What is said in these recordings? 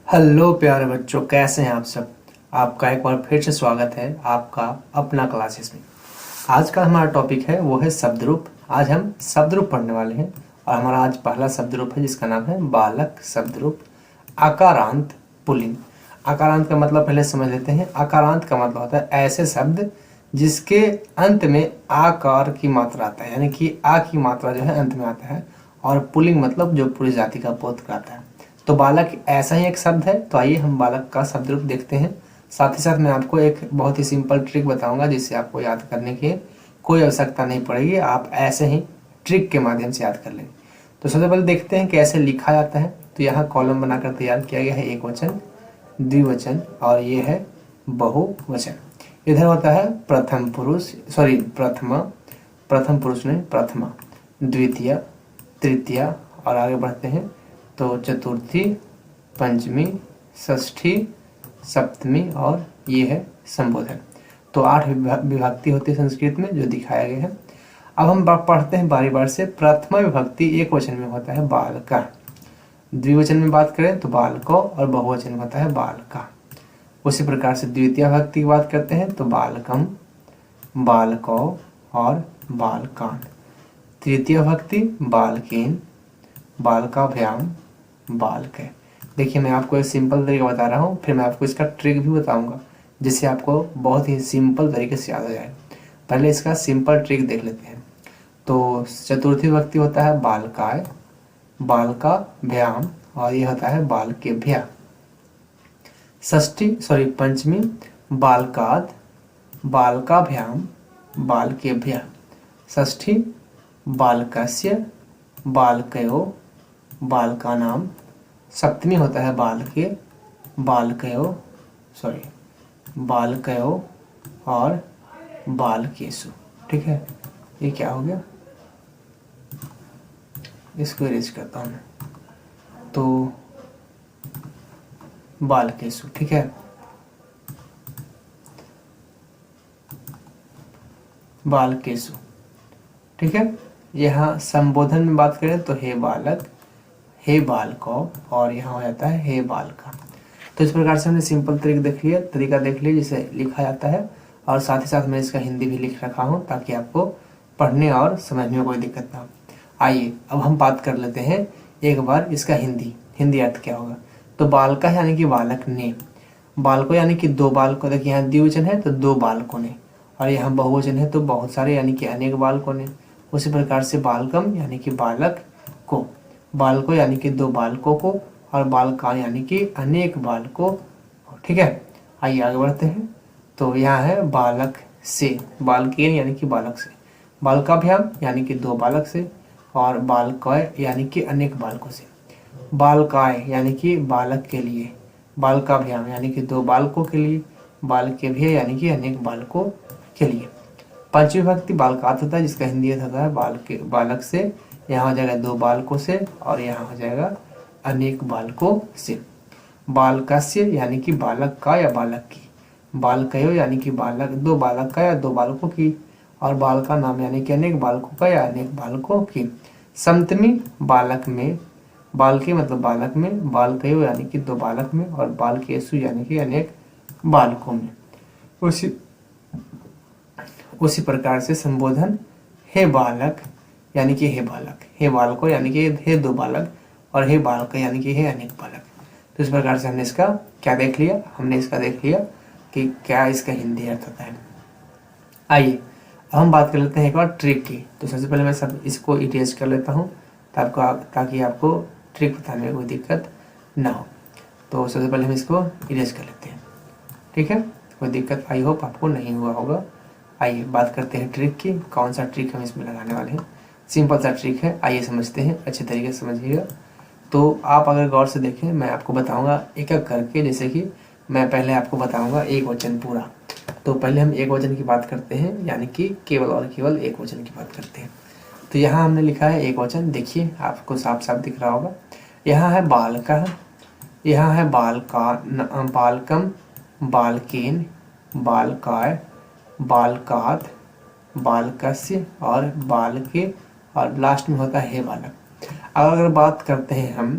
Hello प्यारे बच्चों, कैसे हैं आप सब। आपका एक बार फिर से स्वागत है आपका अपना क्लासेस में। आज का हमारा टॉपिक है वो है शब्द रूप। आज हम शब्द रूप पढ़ने वाले हैं और हमारा आज पहला शब्द रूप है जिसका नाम है बालक शब्द रूप। आकारांत पुल्लिंग। आकारांत का मतलब पहले समझ लेते हैं। आकारांत का मतलब होता है ऐसे शब्द जिसके अंत में आकार की मात्रा आता है, यानी कि आ की मात्रा जो है अंत में आता है। और पुल्लिंग मतलब जो पूरी जाति का बोध कराता है। तो बालक ऐसा ही एक शब्द है। तो आइए हम बालक का शब्द रूप देखते हैं। साथ ही साथ मैं आपको एक बहुत ही सिंपल ट्रिक बताऊंगा जिससे आपको याद करने की कोई आवश्यकता नहीं पड़ेगी, आप ऐसे ही ट्रिक के माध्यम से याद कर लेंगे। तो सबसे पहले देखते हैं कैसे लिखा जाता है। तो यहाँ कॉलम बनाकर तैयार किया गया है, एक वचन, द्विवचन और ये है बहुवचन। इधर होता है प्रथम पुरुष, सॉरी प्रथमा, प्रथम पुरुष ने प्रथमा, द्वितीय, तृतीय और आगे बढ़ते हैं तो चतुर्थी, पंचमी, षष्ठी, सप्तमी और ये है संबोधन। तो 8 विभक्ति होती है संस्कृत में जो दिखाया गया है। अब हम पढ़ते हैं बारी बारी से। प्रथमा विभक्ति एक वचन में होता है बालका, द्विवचन में बात करें तो बालको और बहुवचन में होता है बालका। उसी प्रकार से द्वितीय विभक्ति की बात करते हैं तो बालकम, बालको और बालकान। तृतीय विभक्ति बालकेन, बालकाभ्याम, बालक है। देखिए मैं आपको एक सिंपल तरीका बता रहा हूँ, फिर मैं आपको इसका ट्रिक भी बताऊंगा जिससे आपको बहुत ही सिंपल तरीके से याद हो जाए। पहले इसका सिंपल ट्रिक देख लेते हैं। तो चतुर्थी विभक्ति होता है बालकाय, बालकाभ्याम और ये होता है बालकेभ्या। पंचमी बालकाद, बालकाभ्याम, बालकेभ्या। षष्ठी बालकस्य, बालकयो, बालकानाम। सप्तमी होता है बालके, बालकयो और बालकेशु। ठीक है, ये क्या हो गया, इसको इरेज करता हूँ तो बालकेशु। ठीक है, बालकेशु। ठीक है, यहाँ संबोधन में बात करें तो हे बालक, हे बालको और यहाँ हो जाता है हे बालका। तो इस प्रकार से हमने सिंपल तरीका देख लिया जिसे लिखा जाता है। और साथ ही साथ मैं इसका हिंदी भी लिख रखा हूँ ताकि आपको पढ़ने और समझने में कोई दिक्कत ना हो। आइए अब हम बात कर लेते हैं एक बार इसका हिंदी अर्थ क्या होगा। तो बालका यानी कि बालक ने, बालको यानी कि दो बालकों। देखिए यहाँ द्विवचन है तो दो बालकों ने, और यहाँ बहुवचन है तो बहुत सारे यानी कि अनेक बालकों ने। उसी प्रकार से बालकम यानी कि बालक को, बालको यानी कि दो बालकों को और बालका यानी कि अनेक बालकों। ठीक है, आइए आगे बढ़ते हैं। तो यहाँ है बालक से, बालकेन यानी कि बालक से, बालकाभ्याम यानी कि दो बालक से और बालकय यानी कि अनेक बालकों से, बालकाय यानी कि बालक के लिए, बालकाभ्याम यानी कि दो बालकों के लिए, बालकेभ्य यानी कि अनेक बालकों के लिए। पंचमी विभक्ति बालकात होता है जिसका हिंदी अर्थ होता है बालक से। यहाँ हो जाएगा दो बालकों से और यहाँ हो जाएगा अनेक बालकों से। बालकस्य यानी कि बालक का या बालक की, बालकयो यानी कि बालक, दो बालक का या दो बालकों की, और बाल का नाम यानी कि अनेक बालकों का या अनेक बालकों की। सप्तमी बालक में, बालके मतलब बालक में, बालकयो यानी कि दो बालक में और बालकेशु यानी कि अनेक बालकों में। उसी प्रकार से संबोधन हे बालक यानी कि हे बालक, हे बालको यानी कि हे दो बालक और हे बालक यानी कि हे अनेक बालक। तो इस प्रकार से हमने इसका क्या देख लिया, हमने इसका देख लिया कि क्या इसका हिंदी अर्थ होता है। आइए अब हम बात कर लेते हैं एक बार ट्रिक की। तो सबसे पहले मैं सब इसको इरेज कर लेता हूँ ताकि आपको ट्रिक बताने में कोई दिक्कत ना हो। तो सबसे पहले हम इसको इरेज कर लेते हैं। ठीक है, कोई दिक्कत आई होप आपको नहीं हुआ होगा। आइए बात करते हैं ट्रिक की, कौन सा ट्रिक हम इसमें लगाने वाले हैं। सिंपल सा ट्रिक है, आइए समझते हैं, अच्छे तरीके से समझिएगा। तो आप अगर गौर से देखें, मैं आपको बताऊंगा एक एक करके। जैसे कि मैं पहले आपको बताऊंगा एक वचन पूरा। तो पहले हम एक वचन की बात करते हैं, यानी कि केवल और केवल एक वचन की बात करते हैं। तो यहाँ हमने लिखा है एक वचन, देखिए आपको साफ साफ दिख रहा होगा। यहाँ है बालका, यहाँ है बालका, बालकम, बालकेन, बालकाय, बालकात, बालकस्य और बालके, और लास्ट में होता है हे बालक। अगर बात करते हैं हम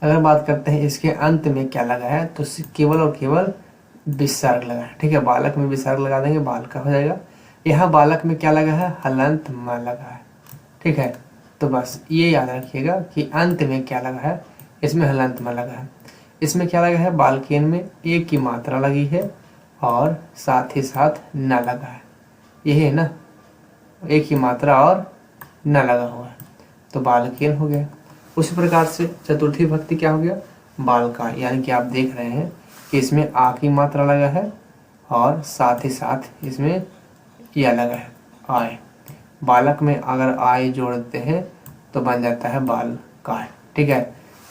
अगर बात करते हैं इसके अंत में क्या लगा है, तो केवल और केवल विसर्ग लगा है। ठीक है, बालक में विसर्ग लगा देंगे, बाल का हो जाएगा। यहाँ बालक में क्या लगा है, हलंत म लगा है। ठीक है, तो बस ये याद रखिएगा कि अंत में क्या लगा है, इसमें हलंत म लगा है। इसमें क्या लगा है, बालकेन में एक की मात्रा लगी है और साथ ही साथ न लगा है। यही है ना, एक ही मात्रा और न लगा हुआ है, तो बालकेन हो गया। उसी प्रकार से चतुर्थी भक्ति क्या हो गया, बालका, यानी कि आप देख रहे हैं कि इसमें आ की मात्रा लगा है और साथ ही साथ इसमें यह लगा है, आय। बालक में अगर आय जोड़ते हैं तो बन जाता है बाल का। ठीक है,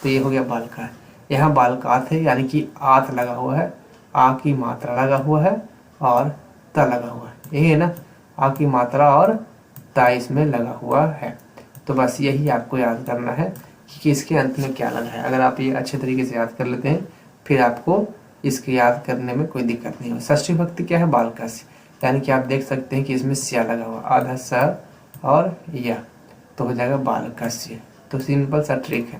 तो ये हो गया बाल का। यहाँ बाल का है, यानी कि आत लगा हुआ है, आ की मात्रा लगा हुआ है और त लगा हुआ है। यही है ना, आ की मात्रा और ता इसमें लगा हुआ है। तो बस यही आपको याद करना है कि किसके अंत में क्या लगा है। अगर आप ये अच्छे तरीके से याद कर लेते हैं फिर आपको इसके याद करने में कोई दिक्कत नहीं हो। षष्ठी भक्ति क्या है, बालका से, यानी कि आप देख सकते हैं कि इसमें स्या लगा हुआ, आधा स और या, तो हो जाएगा बालकस्य। तो सिंपल सा ट्रिक है।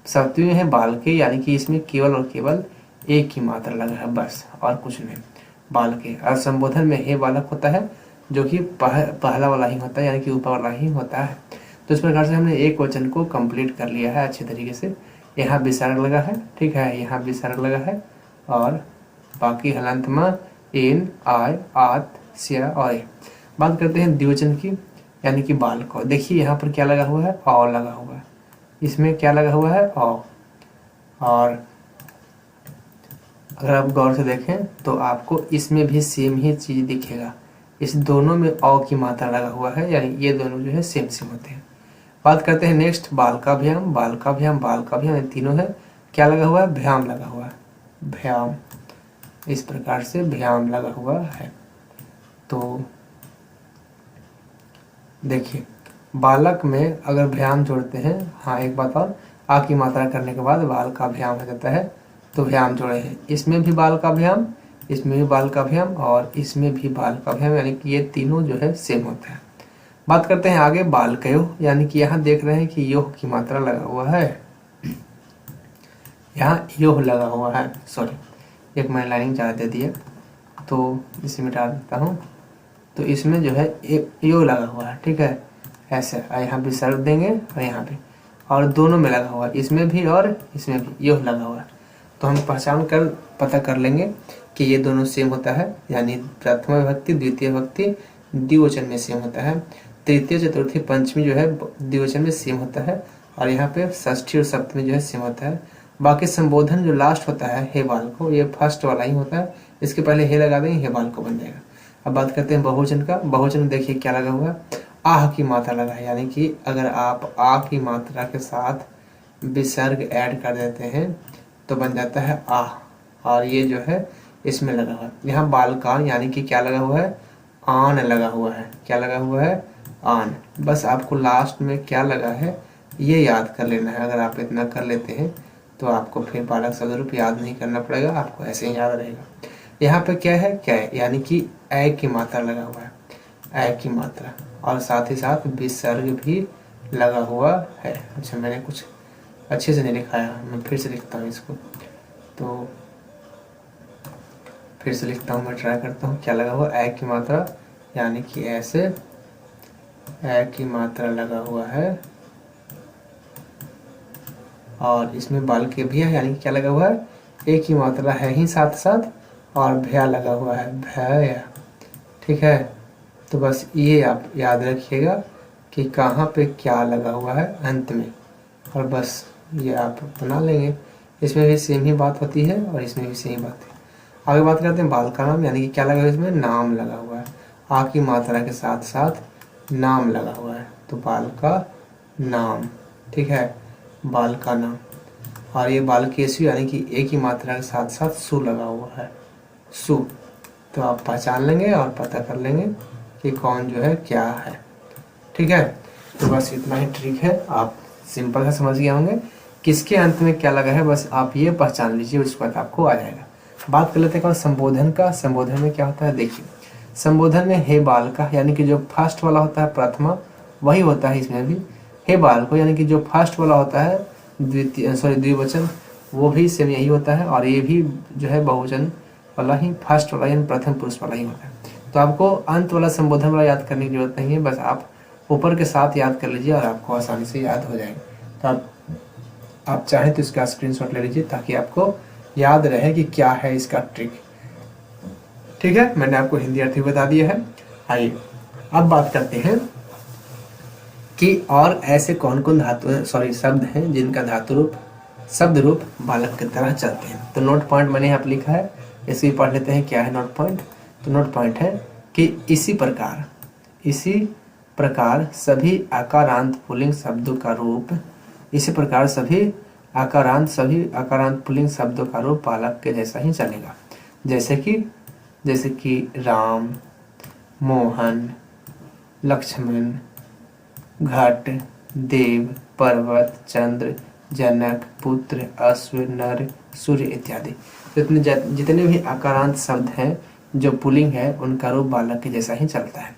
सप्तमी है बालके, यानी कि इसमें केवल और केवल एक ही मात्रा लगा है बस, और कुछ नहीं। बालके और संबोधन में हे बालक होता है, जो कि पहला वाला ही होता है, यानी कि ऊपर वाला ही होता है। तो इस प्रकार से हमने एक वचन को कंप्लीट कर लिया है अच्छे तरीके से। यहाँ विसर्ग लगा है, ठीक है, यहाँ विसर्ग लगा है और बाकी हलंत में इन, आय, आत, स्या और ए। बात करते हैं द्विवचन की, यानी कि बाल को। देखिए यहाँ पर क्या लगा हुआ है, औ लगा हुआ है। इसमें क्या लगा हुआ है, औ। और अगर आप गौर से देखें तो आपको इसमें भी सेम ही चीज दिखेगा। इस दोनों में औ की मात्रा लगा हुआ है, यानी ये दोनों जो है सेम सेम होते हैं। बात करते हैं नेक्स्ट बालकाभ्याम, बालकाभ्याम, बालकाभ्याम, ये तीनों है। क्या लगा हुआ है, भ्याम लगा हुआ है, भ्याम। इस प्रकार से भ्याम लगा हुआ है। तो देखिए बालक में अगर भ्याम जोड़ते हैं, हाँ एक बात और, आ की मात्रा करने के बाद बाल का भ्याम हो जाता है, तो भ्याम जोड़े हैं। इसमें भी बाल का भ्याम, इसमें भी बाल का भ्याम और इसमें भी बाल का भ्याम, यानी कि ये तीनों जो है सेम होता है। बात करते हैं आगे बालकयोः, यानी कि यहाँ देख रहे हैं कि योह की मात्रा लगा हुआ है, यहाँ योह लगा हुआ है, सॉरी एक मैंने लाइनिंग ज़्यादा दे दिया तो इसे मिटा देता हूँ। तो इसमें जो है एक यो लगा हुआ है, ठीक है, ऐसे यहाँ भी सर्व देंगे और यहाँ पे, और दोनों में लगा हुआ है, इसमें भी और इसमें भी यो लगा हुआ है। तो हम पहचान कर पता कर लेंगे कि ये दोनों सेम होता है, यानी प्रथमा विभक्ति द्वितीय विभक्ति द्विवचन में सेम होता है, तृतीय चतुर्थी पंचमी जो है द्विवचन में सेम होता है, और यहाँ पे षष्ठी और सप्तमी जो है सेम होता है। बाकी संबोधन जो लास्ट होता है हे बाल को, ये फर्स्ट वाला ही होता है, इसके पहले हे लगा देंगे, हे बाल को बन जाएगा। अब बात करते हैं बहुवचन का। बहुवचन देखिए क्या लगा हुआ है, आह की मात्रा लगा है, यानी कि अगर आप आ की मात्रा के साथ विसर्ग ऐड कर देते हैं तो बन जाता है आह, और ये जो है इसमें लगा हुआ है। यहाँ बालकान, यानी कि क्या लगा हुआ है, आन लगा हुआ है। क्या लगा हुआ है, आन। बस आपको लास्ट में क्या लगा है ये याद कर लेना है। अगर आप इतना कर लेते हैं तो आपको फिर बालक सदरूप याद नहीं करना पड़ेगा, आपको ऐसे ही याद रहेगा। यहाँ पे क्या है, क्या है, यानी कि ए की मात्रा लगा हुआ है, ए की मात्रा, और साथ ही साथ विसर्ग भी लगा हुआ है। अच्छा मैंने कुछ अच्छे से नहीं लिखाया, मैं फिर से लिखता हूँ इसको, तो फिर से लिखता हूँ, मैं ट्राई करता हूँ। क्या लगा हुआ, ए की मात्रा, यानी कि ऐसे ए की मात्रा लगा हुआ है, और इसमें बाल के भी है, यानी कि क्या लगा हुआ है, एक ही मात्रा है ही साथ साथ, और भया लगा हुआ है, भया। ठीक है, तो बस ये आप याद रखिएगा कि कहाँ पे क्या लगा हुआ है अंत में, और बस ये आप बना लेंगे। इसमें भी सेम ही बात होती है और इसमें भी सेम बात है। आगे बात करते हैं बाल का नाम, यानी कि क्या लगा हुआ है, इसमें नाम लगा हुआ है, आ की मात्रा के साथ साथ नाम लगा हुआ है, तो बाल का नाम। ठीक है, बाल का नाम। और ये बाल केसु, यानी कि एक ही मात्रा के साथ साथ सु लगा हुआ है, सु। तो आप पहचान लेंगे और पता कर लेंगे कि कौन जो है क्या है। ठीक है, तो बस इतना ही ट्रिक है, आप सिंपल से समझ गए होंगे किसके अंत में क्या लगा है, बस आप ये पहचान लीजिए, उसके बाद आपको आ जाएगा। बात कर लेते हैं संबोधन का। संबोधन में क्या होता है, देखिए संबोधन में हे बाल का, यानी कि जो फर्स्ट वाला होता है प्रथमा, वही होता है इसमें भी हे बाल को, यानी कि जो फर्स्ट वाला होता है द्विवचन वो भी सेम यही होता है, और ये भी जो है बहुवचन वाला ही, फर्स्ट वाला यानी प्रथम पुरुष वाला ही होता है। तो आपको अंत वाला संबोधन वाला याद करने की जरूरत नहीं है, बस आप ऊपर के साथ याद कर लीजिए और आपको आसानी से याद हो जाएगा। तो आप चाहें तो इसका स्क्रीनशॉट ले लीजिए ताकि आपको याद रहे कि क्या है इसका ट्रिक। ठीक है, मैंने आपको हिंदी अर्थ भी बता दिया है। आइए अब बात करते हैं कि और ऐसे कौन कौन शब्द हैं जिनका धातु रूप शब्द रूप बालक की तरह चलते हैं। तो नोट पॉइंट मैंने यहाँ पे लिखा है, इसे भी पढ़ लेते हैं। क्या है नोट पॉइंट? तो नोट पॉइंट है कि इसी प्रकार सभी आकारांत पुल्लिंग शब्दों का रूप सभी आकारांत पुल्लिंग शब्दों का रूप बालक के जैसा ही चलेगा। जैसे कि राम, मोहन, लक्ष्मण, घट, देव, पर्वत, चंद्र, जनक, पुत्र, अश्व, नर, सूर्य इत्यादि। जितने भी आकारांत शब्द हैं जो पुल्लिंग है उनका रूप बालक के जैसा ही चलता है।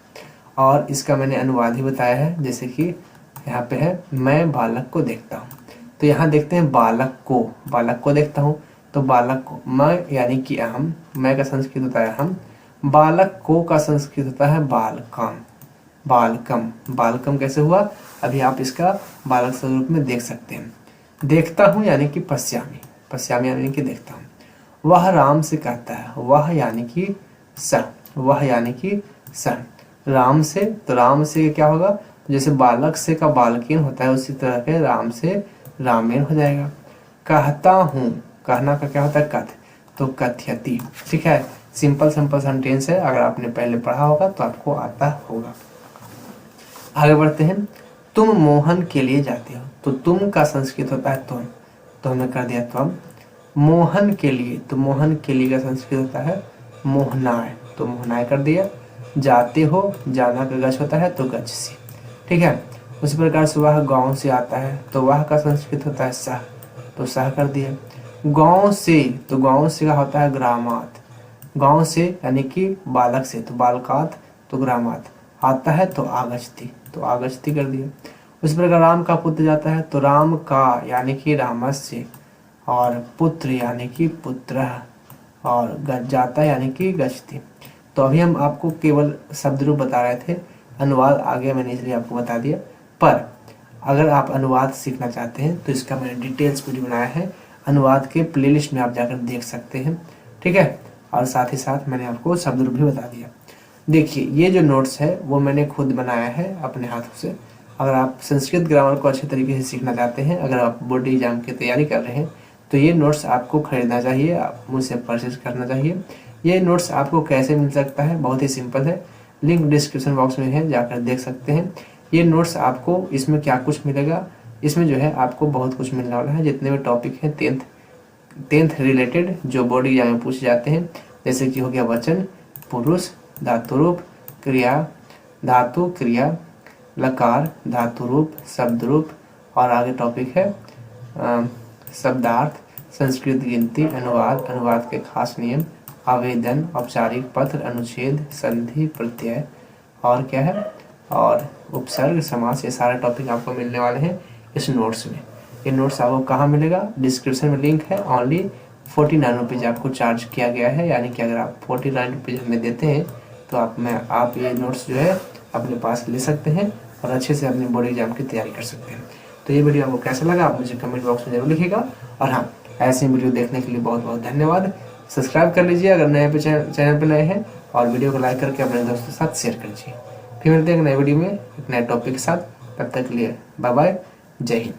और इसका मैंने अनुवाद ही बताया है। जैसे कि यहाँ पे है, मैं बालक को देखता हूँ। तो यहाँ देखते हैं बालक को देखता हूँ। तो बालक को, मैं यानी कि अहम, मैं का संस्कृत होता है अहम, बालक को का संस्कृत होता है बालकम कैसे हुआ? अभी आप इसका बालक स्वरूप में देख सकते हैं। देखता हूँ यानी कि पश्यामी यानी कि देखता हूँ। वह राम से कहता है, वह यानी कि स राम से। तो राम से क्या होगा? जैसे बालक से का बालकीन होता है उसी तरह के राम से रामेन हो जाएगा। कहता हूँ, कहना का क्या होता है? कथ, तो कथयति। ठीक है, सिंपल सेंटेंस है। अगर आपने पहले पढ़ा होगा तो आपको आता होगा। आगे बढ़ते हैं। तुम मोहन के लिए जाते हो। तो तुम का संस्कृत होता है तुम, तो हमने कर दिया तुम। मोहन के लिए, तो मोहन के लिए का संस्कृत होता है मोहनाय, तो मोहनाय कर दिया। जाते हो, जाना का गच होता है तो गच्छसी। ठीक है, उसी प्रकार से वह गांव से आता है, तो वह का संस्कृत होता है सह, तो सह कर दिया। गांव से, तो गांव से का होता है ग्रामात। गांव से यानी कि बालक से, तो बालकात, तो ग्रामात। आता है तो आगच्छति, तो आगच्छति कर दिया। उसी प्रकार राम का पुत्र जाता है, तो राम का यानी कि रामस्य, और पुत्र यानी कि पुत्र, और जाता है यानी कि गच्छति। तो अभी हम आपको केवल शब्द रूप बता रहे थे, अनुवाद आगे मैंने इसलिए आपको बता दिया। पर अगर आप अनुवाद सीखना चाहते हैं तो इसका मैंने डिटेल्स वीडियो बनाया है, अनुवाद के प्लेलिस्ट में आप जाकर देख सकते हैं। ठीक है, और साथ ही साथ मैंने आपको शब्द रूप भी बता दिया। देखिए, ये जो नोट्स है वो मैंने खुद बनाया है अपने हाथों से। अगर आप संस्कृत ग्रामर को अच्छे तरीके से सीखना चाहते हैं, अगर आप बोर्ड एग्जाम की तैयारी कर रहे हैं, तो ये नोट्स आपको खरीदना चाहिए, आप मुझसे परचेज करना चाहिए। ये नोट्स आपको कैसे मिल सकता है? बहुत ही सिंपल है, लिंक डिस्क्रिप्शन बॉक्स में है, जाकर देख सकते हैं। ये नोट्स आपको, इसमें क्या कुछ मिलेगा? इसमें जो है आपको बहुत कुछ मिलने वाला है। जितने भी टॉपिक हैं टेंथ रिलेटेड जो बोर्ड एग्जाम में पूछे जाते हैं, जैसे कि हो गया वचन, पुरुष, धातु रूप, क्रिया, धातु, क्रिया, लकार, धातु रूप, शब्द रूप, और आगे टॉपिक है शब्दार्थ, संस्कृत गिनती, अनुवाद के खास नियम, आवेदन, औपचारिक पत्र, अनुच्छेद, संधि, प्रत्यय, और क्या है, और उपसर्ग, समास। ये सारे टॉपिक आपको मिलने वाले हैं इस नोट्स में। ये नोट्स आपको कहाँ मिलेगा? डिस्क्रिप्शन में लिंक है। ओनली 49 रुपीज़ आपको चार्ज किया गया है, यानी कि अगर आप 49 रुपीज़ हमें देते हैं तो आप ये नोट्स जो है अपने पास ले सकते हैं और अच्छे से अपने बोर्ड एग्जाम की तैयारी कर सकते हैं। तो ये वीडियो आपको कैसा लगा आप मुझे कमेंट बॉक्स में जरूर लिखिएगा। और हाँ, ऐसे वीडियो देखने के लिए बहुत बहुत धन्यवाद। सब्सक्राइब कर लीजिए अगर नए पे चैनल पर नए हैं, और वीडियो को लाइक करके अपने दोस्तों के साथ शेयर कर लीजिए। फिर मिलते हैं एक नए वीडियो में एक नए टॉपिक के साथ। तब तक के लिए बाय बाय, जय हिंद।